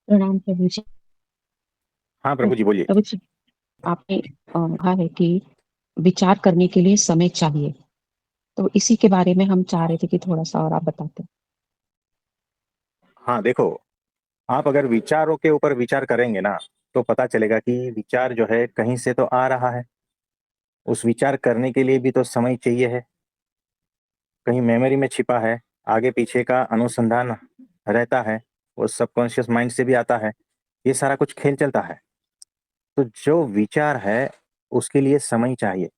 प्रणाम प्रभु जी। हाँ तो प्रभु जी बोलिए। प्रभु जी, आपने कहा है कि विचार करने के लिए समय चाहिए। तो इसी के बारे में हम चाह रहे थे कि थोड़ा सा और आप बताते। हाँ देखो, आप अगर विचारों के ऊपर विचार करेंगे ना, तो पता चलेगा कि विचार जो है कहीं से तो आ रहा है। उस विचार करने के लिए भी तो समय चाहिए है। कहीं मेमोरी में छिपा है, आगे पीछे का अनुसंधान रहता है, वो सबकॉन्शियस माइंड से भी आता है। ये सारा कुछ खेल चलता है। तो जो विचार है उसके लिए समय चाहिए।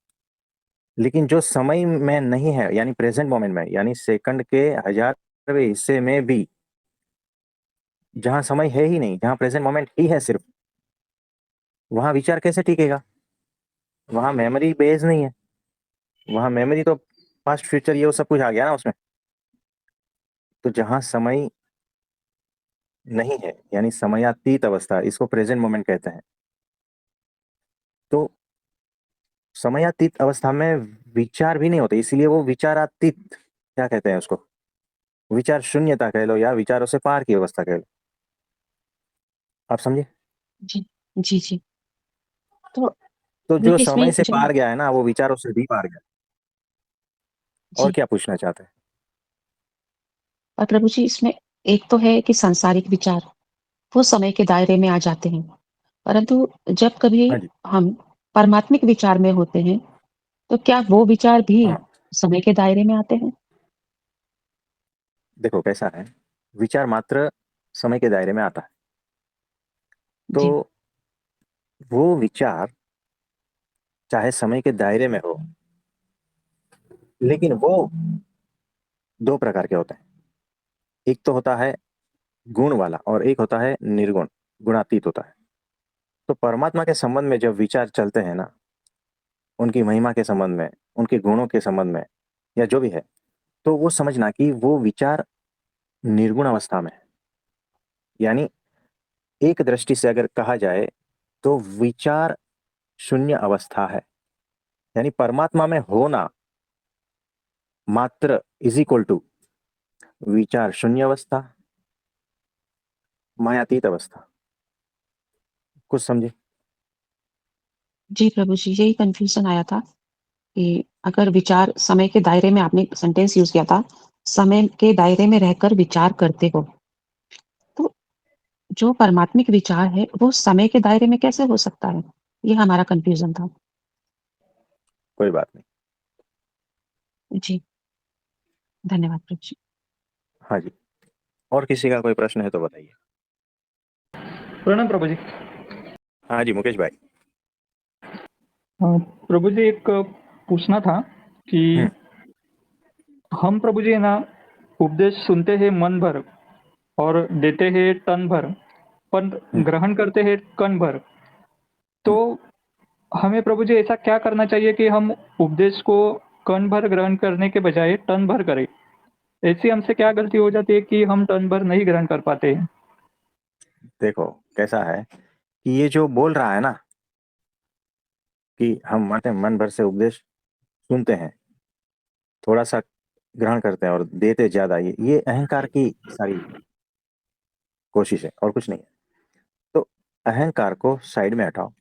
लेकिन जो समय में नहीं है, यानी प्रेजेंट मोमेंट में, यानी सेकंड के हजारवें हिस्से में भी जहां समय है ही नहीं, जहां प्रेजेंट मोमेंट ही है सिर्फ, वहां विचार कैसे टिकेगा? वहां मेमोरी बेस नहीं है। वहां मेमोरी तो पास्ट फ्यूचर ये वो सब कुछ आ गया ना उसमें। तो जहां समय नहीं है, यानी समयातीत अवस्था, इसको प्रेजेंट मोमेंट कहते हैं। तो समयातीत अवस्था में विचार भी नहीं होते, इसीलिए वो विचारातीत, क्या कहते हैं उसको, विचार शून्यता कह लो या विचारों से पार की अवस्था कह लो। आप समझे? जी जी जी। तो तो जो देखिए इसमें समय से जो पार गया है ना, वो विचारों से भी पार गया। और जी, क्या पूछना चाहते हैं? और प्रभु जी इसमें एक तो है कि सांसारिक विचार वो समय के दायरे में आ जाते हैं, परंतु जब कभी हाँ जी। हम परमात्मिक विचार में होते हैं तो क्या वो विचार भी हाँ समय के दायरे में आते हैं? देखो कैसा है, विचार मात्र समय के दायरे में आता है। तो जी वो विचार चाहे समय के दायरे में हो, लेकिन वो दो प्रकार के होते हैं। एक तो होता है गुण वाला और एक होता है निर्गुण, गुणातीत होता है। तो परमात्मा के संबंध में जब विचार चलते हैं ना, उनकी महिमा के संबंध में, उनके गुणों के संबंध में, या जो भी है, तो वो समझना कि वो विचार निर्गुण अवस्था में है। यानी एक दृष्टि से अगर कहा जाए तो विचार शून्य अवस्था है। यानी परमात्मा में होना मात्र इज इक्वल टू विचार शून्य अवस्था, मायातीत अवस्था। कुछ समझे? जी प्रभु जी, यही कंफ्यूजन आया था कि अगर विचार समय के दायरे में, आपने सेंटेंस यूज किया था, समय के दायरे में रहकर विचार करते हो, तो जो परमात्मिक विचार है वो समय के दायरे में कैसे हो सकता है? ये हमारा कंफ्यूजन था। कोई बात नहीं। जी, धन्यवाद प्रभु जी। हाँ जी। और किसी का कोई प्रश्न है तो बताइए। प्रणाम प्रभु जी। हाँ जी मुकेश भाई। प्रभु जी एक पूछना था कि हम्म। हम प्रभु जी है ना, उपदेश सुनते हैं मन भर और देते हैं तन भर, पर हम्म। ग्रहण करते हैं कण भर। तो हम्म। हमें प्रभु जी ऐसा क्या करना चाहिए कि हम उपदेश को कण भर ग्रहण करने के बजाय टन भर करें? ऐसी हमसे क्या गलती हो जाती है कि हम टन भर नहीं ग्रहण कर पाते हैं? देखो कैसा है कि ये जो बोल रहा है ना, कि हम माने मन भर से उपदेश सुनते हैं, थोड़ा सा ग्रहण करते हैं और देते ज्यादा, ये अहंकार की सारी कोशिश है और कुछ नहीं है। तो अहंकार को साइड में हटाओ।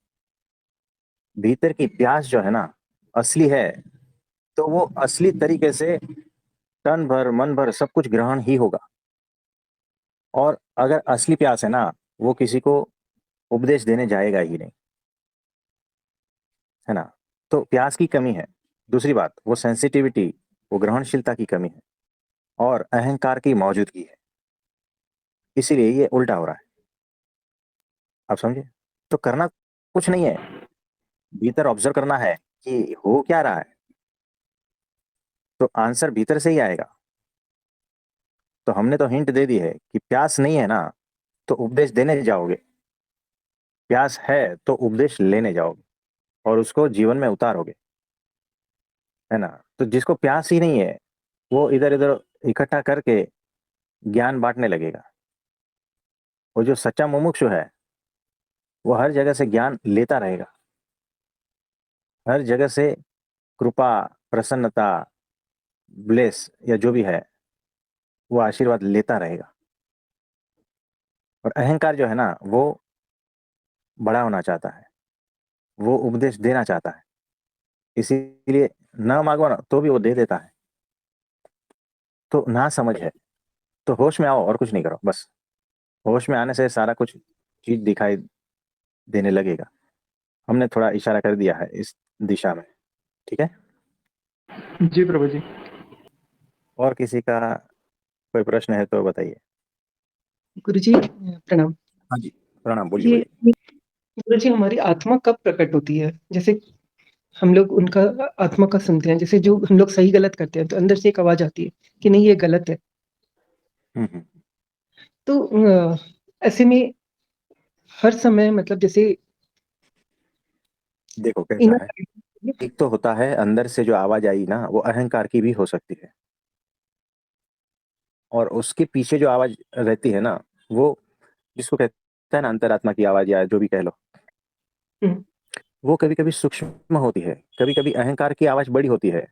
भीतर की प्यास जो है ना, असली है, तो वो असली तरीके से तन भर मन भर सब कुछ ग्रहण ही होगा। और अगर असली प्यास है ना, वो किसी को उपदेश देने जाएगा ही नहीं, है ना। तो प्यास की कमी है। दूसरी बात, वो सेंसिटिविटी, वो ग्रहणशीलता की कमी है, और अहंकार की मौजूदगी है। इसीलिए ये उल्टा हो रहा है। आप समझे? तो करना कुछ नहीं है, भीतर ऑब्जर्व करना है कि हो क्या रहा है। तो आंसर भीतर से ही आएगा। तो हमने तो हिंट दे दी है कि प्यास नहीं है ना, तो उपदेश देने जाओगे। प्यास है तो उपदेश लेने जाओगे और उसको जीवन में उतारोगे, है ना। तो जिसको प्यास ही नहीं है, वो इधर इधर इकट्ठा करके ज्ञान बांटने लगेगा। वो जो सच्चा मुमुक्षु है, वो हर जगह से ज्ञान लेता रहेगा। हर जगह से कृपा, प्रसन्नता, ब्लेस या जो भी है, वो आशीर्वाद लेता रहेगा। और अहंकार जो है ना, वो बड़ा होना चाहता है, वो उपदेश देना चाहता है, इसीलिए ना मांगो ना तो भी वो दे देता है। तो ना समझ है। तो होश में आओ और कुछ नहीं करो, बस होश में आने से सारा कुछ चीज दिखाई देने लगेगा। हमने थोड़ा इशारा कर दिया है इस दिशा में, ठीक है। जी प्रभु जी। और किसी का कोई प्रश्न है तो बताइए। गुरुजी प्रणाम। हाँ जी, प्रणाम, बोलिए ये बोलिए। गुरुजी हमारी आत्मा कब प्रकट होती है? जैसे हम लोग उनका आत्मा का सुनते हैं, जैसे जो हम लोग सही गलत करते हैं तो अंदर से एक आवाज आती है कि नहीं ये गलत है। हम्म। तो ऐसे में हर समय मतलब जैसे देखो कैसा है, इनर एक तो होता है अंदर से जो आवाज आई ना, वो अहंकार की भी हो सकती है, और उसके पीछे जो आवाज रहती है ना, वो जिसको कहते हैं ना अंतरात्मा की आवाज या जो भी कह लो, वो कभी कभी सूक्ष्म होती है, कभी कभी अहंकार की आवाज बड़ी होती है।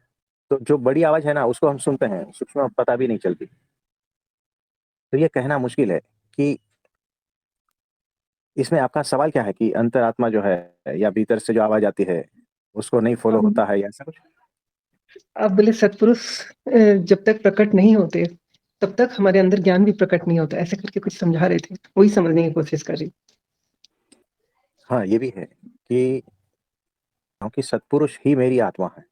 तो जो बड़ी आवाज है ना उसको हम सुनते हैं, सूक्ष्म पता भी नहीं चलती। तो ये कहना मुश्किल है कि इसमें आपका सवाल क्या है, कि अंतरात्मा जो है या भीतर से जो आवाज आती है उसको नहीं फॉलो होता है या ऐसा कुछ। आप बोले सत्पुरुष जब तक प्रकट नहीं होते तब तक हमारे अंदर ज्ञान भी प्रकट नहीं होता, ऐसे करके कुछ समझा रहे थे, वही समझने की कोशिश कर रही। हाँ, ये भी है कि क्योंकि सत्पुरुष ही मेरी आत्मा है,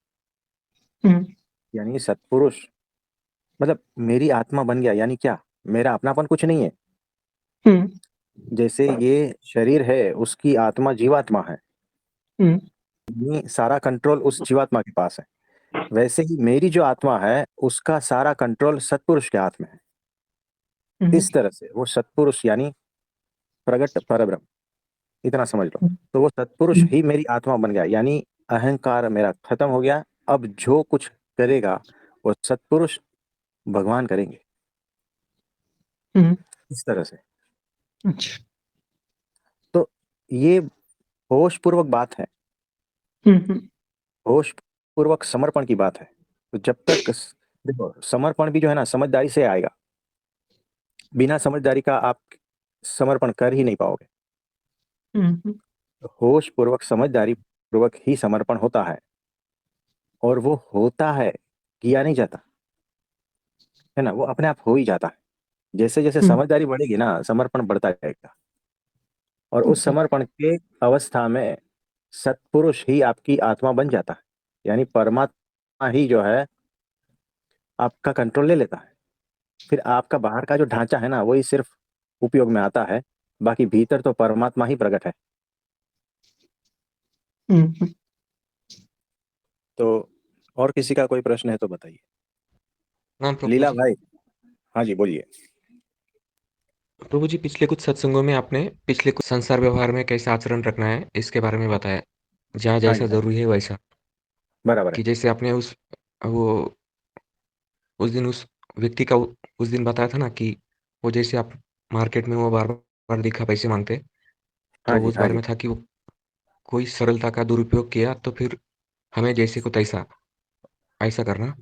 हम्म। यानी सत्पुरुष मतलब मेरी आत्मा बन गया, यानी क्या, मेरा अपनापन कुछ नहीं है। हम्म। जैसे ये शरीर है, उसकी आत्मा जीवात्मा है, हम्म। ये सारा कंट्रोल उस जीवात्मा के पास है। वैसे ही मेरी जो आत्मा है उसका सारा कंट्रोल सत्पुरुष के हाथ में है। हम्म। इस तरह से वो सत्पुरुष यानी प्रगट परब्रह्म, इतना समझ लो। तो वो सत्पुरुष हम्म। ही मेरी आत्मा बन गया, यानी अहंकार मेरा खत्म हो गया। अब जो कुछ करेगा वो सत्पुरुष भगवान करेंगे, हम्म। इस तरह से। अच्छा। तो ये होश पूर्वक बात है, हम्म। होश पूर्वक समर्पण की बात है। तो जब तक देखो, समर्पण भी जो है ना समझदारी से आएगा, बिना समझदारी का आप समर्पण कर ही नहीं पाओगे। हम्म। तो होश पूर्वक समझदारी पूर्वक ही समर्पण होता है, और वो होता है, किया नहीं जाता, है ना, वो अपने आप हो ही जाता है। जैसे जैसे हम्म। समझदारी बढ़ेगी ना, समर्पण बढ़ता जाएगा। और उस ओके। समर्पण के अवस्था में सत्पुरुष ही आपकी आत्मा बन जाता है, यानी परमात्मा ही जो है आपका कंट्रोल ले लेता है। फिर आपका बाहर का जो ढांचा है ना, वही सिर्फ उपयोग में आता है, बाकी भीतर तो परमात्मा ही प्रकट है। हम्म। तो और किसी का कोई प्रश्न है तो बताइए। हाँ प्रभु लीला जी। भाई, हाँ जी बोलिए। प्रभु जी, पिछले कुछ सत्संगों में आपने पिछले कुछ संसार व्यवहार में कैसा आचरण रखना है इसके बारे में बताया, जहाँ हाँ जी, जैसा हाँ जी, जरूरी है वैसा। बराबर है। कि जैसे आपने वो उस दिन उस व्यक्ति का उस दिन बताया था ना कि वो जैसे आप मार्केट में वो बार बार दिखा पैसे मांगते, हाँ तो जी, उस हाँ बारे जी, में था कि वो कोई सरलता का दुरुपयोग किया तो फिर हमें जैसे को तैसा ऐसा करना।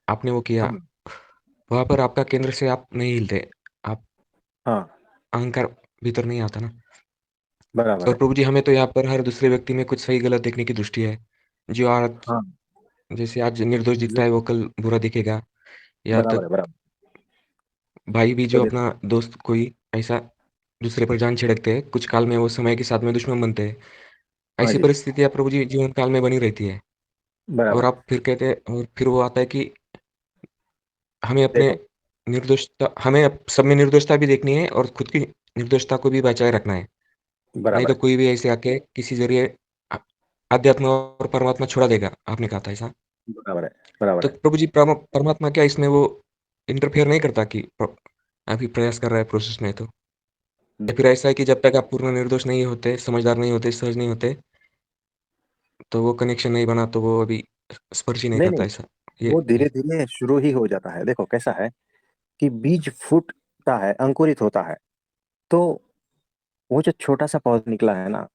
आपने वो किया, हाँ वहां पर आपका केंद्र से आप नहीं हिलते, आप हाँ, अहंकार भीतर नहीं आता ना। बराबर और है। प्रभु जी, हमें तो यहाँ पर हर दूसरे व्यक्ति में कुछ सही गलत देखने की दृष्टि है। जो आज हाँ, जैसे आज निर्दोष दिखता है वो कल बुरा दिखेगा। या बराबर तक है, बराबर। भाई भी तो जो अपना दोस्त कोई ऐसा दूसरे पर जान छिड़कते हैं, कुछ काल में वो समय के साथ में दुश्मन बनते हैं। हाँ ऐसी जी, परिस्थितियां प्रभु जी जीवन काल में बनी रहती है। और बराबर है। आप फिर कहते हैं, और फिर वो आता है कि हमें अपने देखो, निर्दोषता, हमें सब में निर्दोषता भी देखनी है और खुद की निर्दोषता को भी बचाए रखना है। नहीं बराबर तो है, कोई भी ऐसे आके किसी जरिए आ- अध्यात्म और परमात्मा छुड़ा देगा, आपने कहा था ऐसा। बराबर है, बराबर तो है। प्रभु जी, परमात्मा क्या इसमें वो इंटरफेयर नहीं करता कि अभी प्रयास कर रहा है प्रोसेस में तो? या फिर ऐसा है कि जब तक आप पूर्ण निर्दोष नहीं होते, समझदार नहीं होते, सहज नहीं होते, तो वो कनेक्शन नहीं बना, तो वो अभी स्पर्श ही नहीं नहीं करता नहीं, ऐसा? ये वो धीरे धीरे शुरू ही हो जाता है। देखो कैसा है कि बीज फूटता है, अंकुरित होता है, तो वो जो छोटा सा पौधा निकला है ना,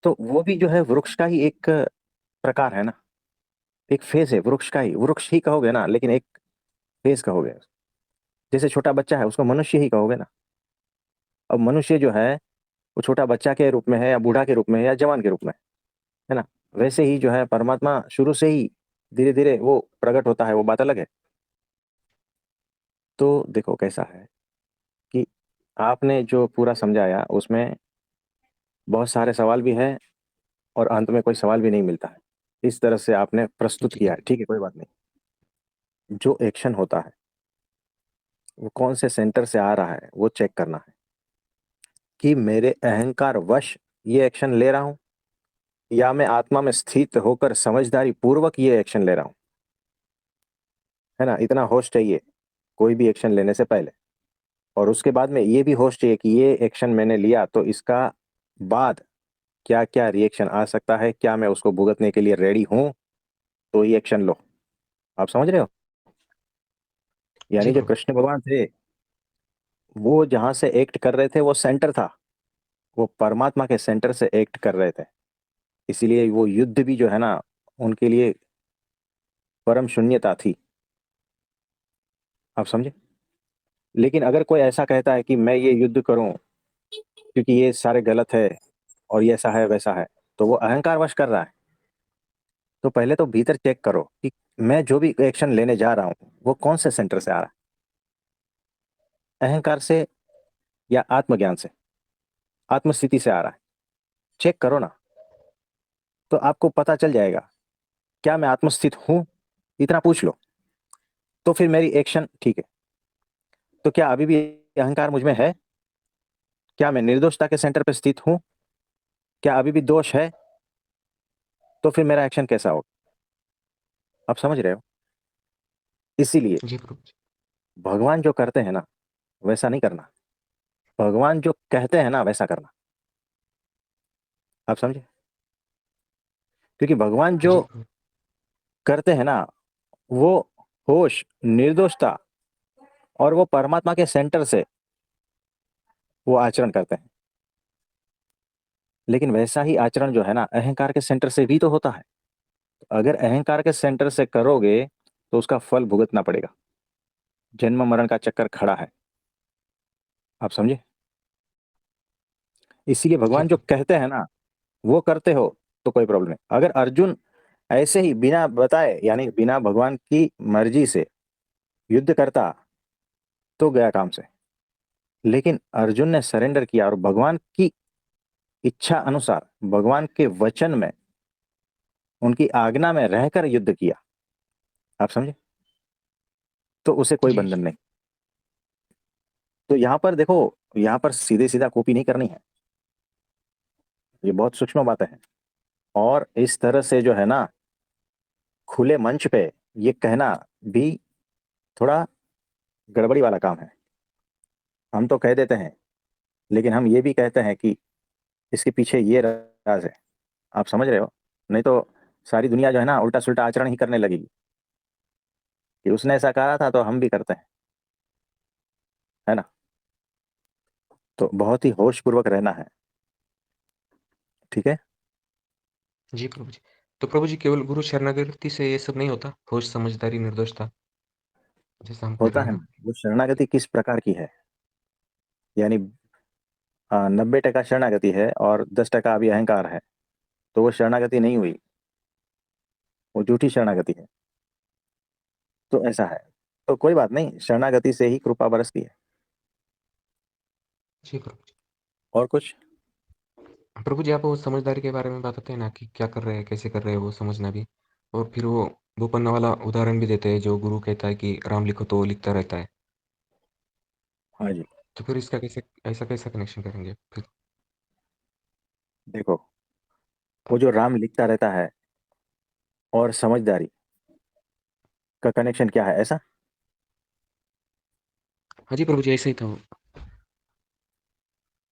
तो वो भी जो है वृक्ष का ही एक प्रकार है ना, एक फेज है वृक्ष का ही, वृक्ष ही कहोगे ना, लेकिन एक फेज कहोगे। जैसे छोटा बच्चा है उसको मनुष्य ही कहोगे ना, अब मनुष्य जो है वो छोटा बच्चा के रूप में है या बूढ़ा के रूप में है या जवान के रूप में है ना, वैसे ही जो है परमात्मा शुरू से ही धीरे धीरे वो प्रकट होता है, वो बात अलग है। तो देखो कैसा है कि आपने जो पूरा समझाया उसमें बहुत सारे सवाल भी हैं और अंत में कोई सवाल भी नहीं मिलता है। इस तरह से आपने प्रस्तुत जी, किया है, ठीक है, कोई बात नहीं। जो एक्शन होता है वो कौन से सेंटर से आ रहा है वो चेक करना है कि मेरे अहंकार वश ये एक्शन ले रहा हूं या मैं आत्मा में स्थित होकर समझदारी पूर्वक ये एक्शन ले रहा हूं, है ना। इतना होश चाहिए कोई भी एक्शन लेने से पहले, और उसके बाद में ये भी होश चाहिए कि ये एक्शन मैंने लिया तो इसका बाद क्या क्या रिएक्शन आ सकता है, क्या मैं उसको भुगतने के लिए रेडी हूं, तो ये एक्शन लो। आप समझ रहे हो? जी यानी जो प्रभु। कृष्ण भगवान थे वो जहां से एक्ट कर रहे थे वो सेंटर था, वो परमात्मा के सेंटर से एक्ट कर रहे थे। इसीलिए वो युद्ध भी जो है ना उनके लिए परम शून्यता थी। आप समझे? लेकिन अगर कोई ऐसा कहता है कि मैं ये युद्ध करूं क्योंकि ये सारे गलत है और ये ऐसा है वैसा है, तो वो अहंकार वश कर रहा है। तो पहले तो भीतर चेक करो कि मैं जो भी एक्शन लेने जा रहा हूं वो कौन से सेंटर से आ रहा है, अहंकार से या आत्मज्ञान से, आत्मस्थिति से आ रहा है। चेक करो ना, तो आपको पता चल जाएगा क्या मैं आत्मस्थित हूं, इतना पूछ लो। तो फिर मेरी एक्शन ठीक है। तो क्या अभी भी अहंकार मुझ में है? क्या मैं निर्दोषता के सेंटर पर स्थित हूं? क्या अभी भी दोष है? तो फिर मेरा एक्शन कैसा होगा? आप समझ रहे हो? इसीलिए जी प्रभु जी। भगवान जो करते हैं ना वैसा नहीं करना, भगवान जो कहते हैं ना वैसा करना। आप समझे? क्योंकि भगवान जो जी प्रभु। करते हैं ना वो होश, निर्दोषता और वो परमात्मा के सेंटर से वो आचरण करते हैं। लेकिन वैसा ही आचरण जो है ना अहंकार के सेंटर से भी तो होता है। अगर अहंकार के सेंटर से करोगे तो उसका फल भुगतना पड़ेगा। जन्म मरण का चक्कर खड़ा है। आप समझे? इसीलिए जी भगवान जो प्रभु। कहते हैं ना वो करते हो तो कोई प्रॉब्लम नहीं। अगर अर्जुन ऐसे ही बिना बताए यानी बिना भगवान की मर्जी से युद्ध करता तो गया काम से। लेकिन अर्जुन ने सरेंडर किया और भगवान की इच्छा अनुसार भगवान के वचन में उनकी आज्ञा में रहकर युद्ध किया। आप समझे? तो उसे कोई जी, बंधन नहीं। तो यहां पर देखो, यहां पर सीधे सीधा कॉपी नहीं करनी है, ये बहुत सूक्ष्म बातें हैं। और इस तरह से जो है ना खुले मंच पे ये कहना भी थोड़ा गड़बड़ी वाला काम है। हम तो कह देते हैं लेकिन हम ये भी कहते हैं कि इसके पीछे ये राज है। आप समझ रहे हो? नहीं तो सारी दुनिया जो है ना उल्टा सुल्टा आचरण ही करने लगेगी कि उसने ऐसा कहा था तो हम भी करते हैं, है ना। तो बहुत ही होश पूर्वक रहना है, ठीक है। जी प्रभु जी। तो प्रभु जी केवल गुरु शरणागति से ये सब नहीं होता? होश, समझदारी, निर्दोषता जैसा हम कर होता रहे हैं है ना? ना, वो शरणागति किस प्रकार की है, यानी 90% शरणागति है और 10% अभी अहंकार है, तो वो शरणागति नहीं हुई, वो झूठी शरणागति है। तो ऐसा है। तो कोई बात नहीं, शरणागति से ही कृपा बरसती है। जी प्रभु जी। और कुछ? प्रभु जी आप वो समझदारी के बारे में बताते हैं ना कि क्या कर रहे हैं, कैसे कर रहे हैं वो समझना भी। और फिर वो पन्ना वाला उदाहरण भी देते हैं जो गुरु कहता है कि राम लिखो तो वो लिखता रहता है। हाँ जी। तो फिर इसका कैसे ऐसा कैसा कनेक्शन करेंगे फिर? देखो, वो जो राम लिखता रहता है और समझदारी का कनेक्शन क्या है ऐसा? हाँ जी प्रभु जी ऐसा ही था वो।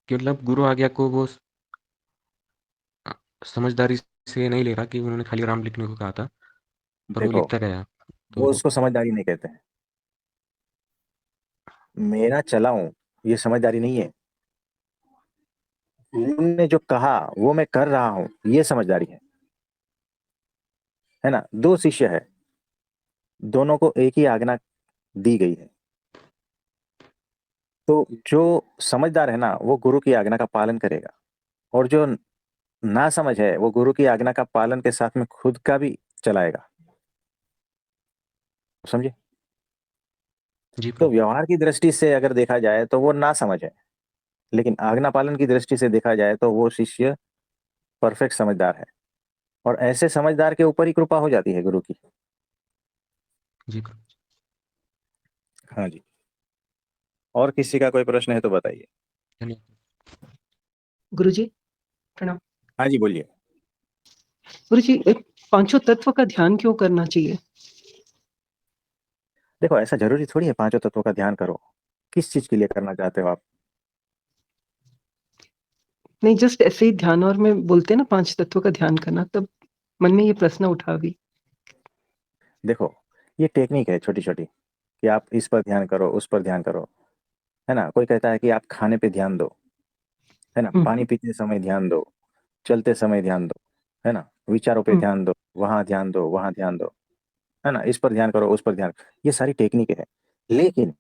कि मतलब गुरु आज्ञा को वो अ, समझदारी से नहीं ले रहा कि उन्होंने खाली राम लिखने को कहा था, पर वो देखो, लिखता गया। वो तो उसको समझदारी नहीं कहते हैं। मेरा चलाऊं ये समझदारी नहीं है, उन्होंने जो कहा वो मैं कर रहा हूं ये समझदारी है ना। दो शिष्य है, दोनों को एक ही आज्ञा दी गई है, तो जो समझदार है ना वो गुरु की आज्ञा का पालन करेगा, और जो ना समझ है वो गुरु की आज्ञा का पालन के साथ में खुद का भी चलाएगा। समझे? जी तो प्रभु। व्यवहार की दृष्टि से अगर देखा जाए तो वो ना समझ है, लेकिन आज्ञा पालन की दृष्टि से देखा जाए तो वो शिष्य परफेक्ट समझदार है, और ऐसे समझदार के ऊपर ही कृपा हो जाती है गुरु की। जी प्रभु। हाँ जी। और किसी का कोई प्रश्न है तो बताइए। धन्यवाद। गुरुजी, प्रणाम। हाँ जी, बोलिए। गुरुजी, पांचों तत्व का ध्यान क्यों करना चाहिए? देखो, ऐसा जरूरी थोड़ी है पांचों तत्वों का ध्यान करो। किस चीज के लिए करना चाहते हो आप? नहीं, जस्ट ऐसे ही ध्यान, और में बोलते हैं ना 5 तत्वों का ध्यान करना, तब मन में ये प्रश्न उठा अभी। देखो, ये टेक्निक है छोटी छोटी, कि आप इस पर ध्यान करो, उस पर ध्यान करो, है ना। कोई कहता है कि आप खाने पे ध्यान दो, है ना, हुँ, पानी पीते समय ध्यान दो, चलते समय ध्यान दो, है ना, विचारों पे हुँ, ध्यान दो, वहां ध्यान दो, वहां ध्यान दो, है ना, इस पर ध्यान करो, उस पर ध्यान। ये सारी टेक्निक है, लेकिन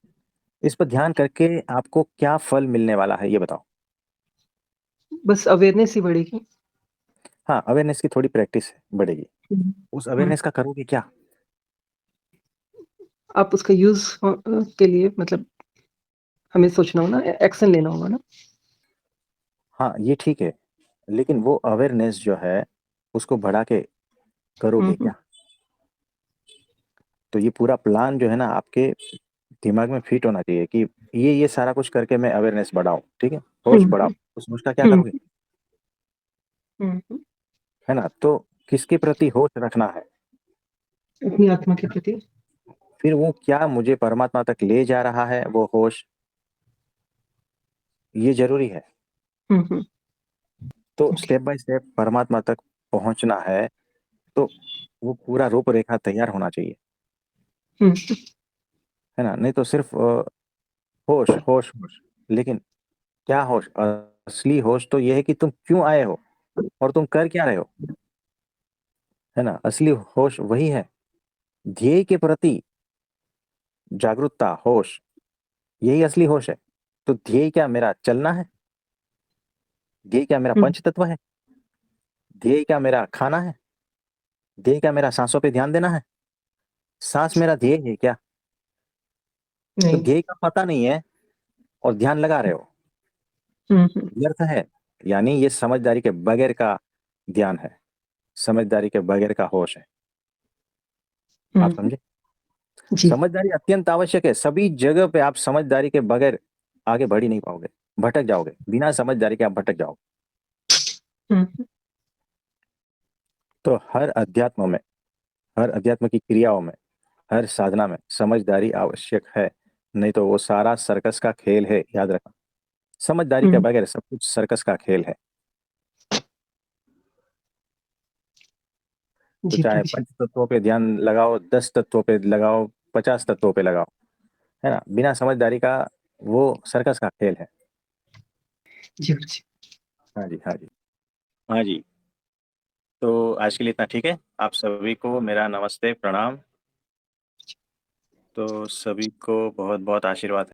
इस पर ध्यान करके आपको क्या फल मिलने वाला है ये बताओ। बस अवेयरनेस ही बढ़ेगी। हाँ, अवेयरनेस की थोड़ी प्रैक्टिस बढ़ेगी। हुँ, उस हुँ। अवेयरनेस का करोगे क्या? आप उसका यूज़ के लिए मतलब हमें सोचना होगा ना, एक्शन लेना होगा ना? हाँ, ये ठीक है, लेकिन वो अवेयरनेस जो है उसको बढ़ा के हुँ, करोगे हुँ, क्या? तो ये पूरा प्लान जो है ना आपके दिमाग में फिट होना चाहिए कि ये सारा कुछ करके मैं अवेयरनेस बढ़ाऊं, ठीक है, हुँ, होश बढ़ाओ। हुँ, उस होश का क्या हुँ, करोगे? हुँ, हुँ। है ना, तो किसके प्रति होश रखना है? अपनी आत्मा के प्रति। फिर वो क्या मुझे परमात्मा तक ले जा रहा है वो होश, ये जरूरी है। हुँ, हुँ, तो ओके। स्टेप बाय स्टेप परमात्मा तक पहुंचना है, तो वो पूरा रूपरेखा तैयार होना चाहिए, हुँ, है ना। नहीं तो सिर्फ होश होश होश, लेकिन क्या होश? असली होश तो ये है कि तुम क्यों आए हो और तुम कर क्या रहे हो, है ना। असली होश वही है, ध्येय के प्रति जागरूकता, होश, यही असली होश है। तो ध्येय क्या मेरा चलना है? ध्येय क्या मेरा हुँ, पंच तत्व है? ध्येय क्या मेरा खाना है? ध्येय क्या मेरा सांसों पे ध्यान देना है? सांस मेरा ध्येय है क्या? तो नहीं। ध्येय का पता नहीं है और ध्यान लगा रहे हो, हुँ, हुँ, व्यर्थ है। यानी ये समझदारी के बगैर का ध्यान है, समझदारी के बगैर का होश है। आप हुँ, समझे? जी। समझदारी अत्यंत आवश्यक है, सभी जगह पे आप समझदारी के बगैर आगे बढ़ ही नहीं पाओगे, भटक जाओगे, बिना समझदारी के आप भटक जाओगे। हुँ, हुँ, तो हर अध्यात्म की क्रियाओं में, हर साधना में समझदारी आवश्यक है, नहीं तो वो सारा सर्कस का खेल है, याद रखना। समझदारी के हुँ, बगैर सब कुछ सर्कस का खेल है। तो जी चाहे प्रभु जी। पंच तत्वों पे ध्यान लगाओ, 10 तत्वों पे लगाओ, 50 तत्वों पे लगाओ, है ना, बिना समझदारी का वो सर्कस का खेल है। जी गुरु जी। हाँ जी, हाँ जी। हाँ जी। तो आज के लिए इतना ठीक है। आप सभी को मेरा नमस्ते, प्रणाम। तो सभी को बहुत बहुत आशीर्वाद।